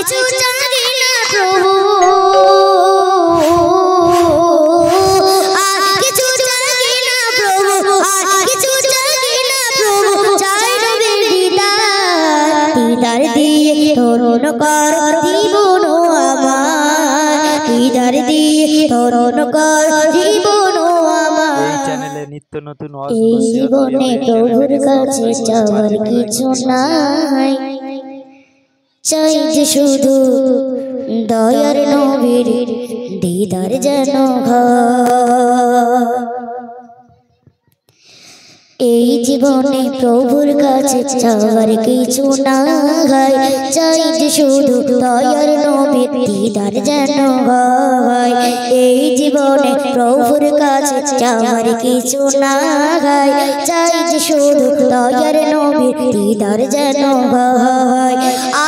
কিছু চাই না প্রভু, আর কিছু চাই না প্রভু, আর কিছু চাই না প্রভু, চাই নবীর দিদার। দিদার দিয়ে ধরুন কর জীবন আমার, দিদার দিয়ে ধরুন কর জীবন আমার। এই চ্যানেলে নিত্য নতুন এই জীবনে প্রভুর কাছে চাওয়ার কিছু নাই, চাই যে শুধু দয়ার নবীর দিদার যেন হয়। এই জীবনে প্রভুর কাছে চাওয়ার কিছু নাই, চাই যে শুধু দয়ার নবীর দিদার যেন হয়। এই জীবনে প্রভুর কাছে চাওয়ার কিছু নাই, চাই যে শুধু দয়ার নবীর দিদার যেন হয়।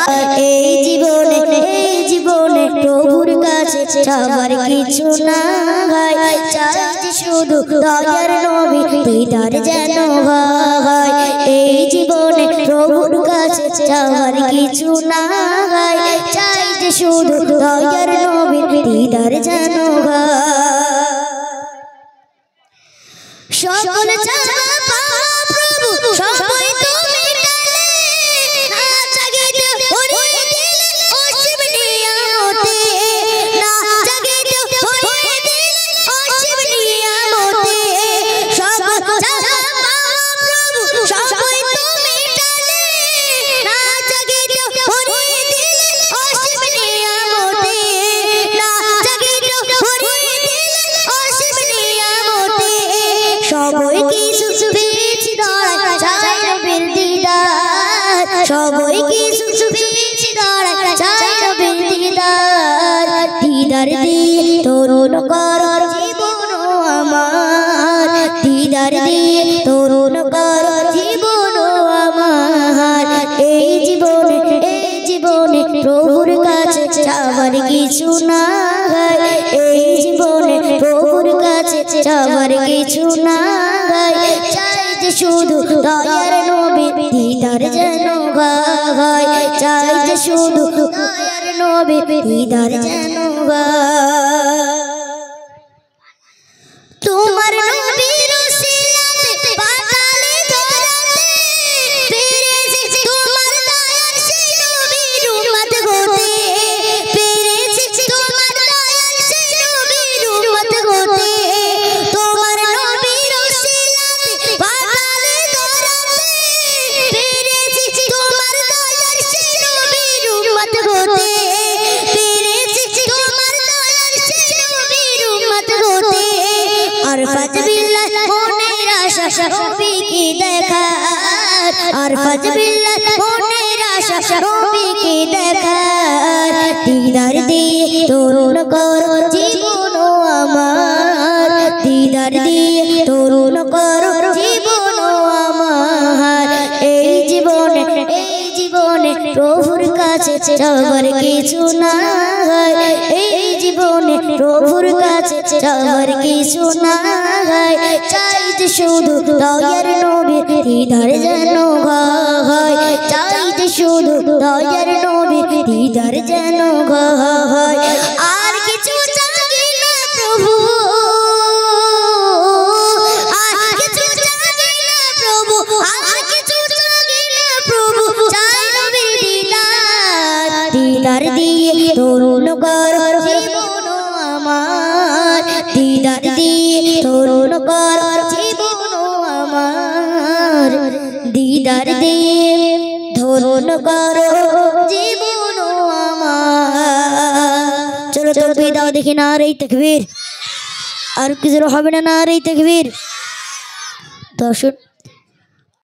আর এই জীবনে প্রভুর কাছে চাওয়ার কিছু নাই, চাই যে শুধু দয়ার নবীর দিদার যেন হয়। এই জীবনে প্রভুর কাছে চাওয়ার কিছু নাই, চাই যে শুধু দয়ার নবীর দিদার যেন হয়। সকল চাওয়া পাওয়া প্রভু সবই তুমি দিলে, না জাগিতে হরিয়ে দিলে অসীম নিয়ামতে, না জাগিতে হরিয়ে দিলে অসীম নিয়ামতে। সকল চাওয়া পাওয়া প্রভু সবই তুমি দিলে, না জাগিতে হরিয়ে দিলে অসীম নিয়ামতে, না জাগিতে হরিয়ে দিলে অসীম নিয়ামতে। সবাই কিছু পেয়েছি দাঁড়ায় চাই নবীর দিদার, সবাই কিছু পেয়েছি দাঁড়ায় চাই নবীর দিদার। দিদার দিয়ে তরুণ কর জীবন আমার, দিদার দিয়ে তরুণ কর জীবন আমার। এই জীবনে প্রভুর কাছে চাওয়ার কিছু নাই, এই জীবনে প্রভুর কাছে চাওয়ার কিছু নাই, চাই যে শুধু দয়ার নবীর দিদার যেন হয়। চাই যে শুধু দয়ার নবীর দিদার যেন হয়। তোমার নবীর উসিলাতে পাতালে ধরাতে পেরেছি, তোমার দয়ার সেই নবীর উম্মত হতে পেরেছি, তোমার দয়ার সেই নবীর উম্মত হতে। তোমার নবীর উসিলাতে পাতালে ধরাতে পেরেছি, তোমার দয়ার সেই নবীর উম্মত হতে পেরেছি, তোমার দয়ার সেই নবীর উম্মত হতে। আর ফাজবিল্লাহ মনের আশা নবীকে দেখার, আর ফাজবিল্লাহ মনের আশা নবীকে দেখার। দিদার দিয়ে তরুণ কর জীবন আমার, দিদার দিয়ে তরুণ কর জীবন আমার। এই জীবনে প্রভুর কাছে চাওয়ার কিছু নাই, এই জীবনে প্রভুর কাছে চাওয়ার কিছু নাই, চাই যে শুধু দয়ার নবীর দিদার যেন হয়। চাই যে শুধু দয়ার নবীর দিদার যেন হয়। আর কিছু চাই না প্রভু, আর কিছু চাই না প্রভু, আর কিছু চাই না প্রভু, চাই নবীর দিদার। দিদার দিয়ে তরুণ কর জীবন আমার, দিদার দিয়ে তরুণ কর জীবন আমার। দিদার দিয়ে তরুণ কর জীবন আমার। চলো তকবীর দাও দেখি, নারে তাকবীর। আর কিছু হবে না, নারে তাকবীর। দর্শক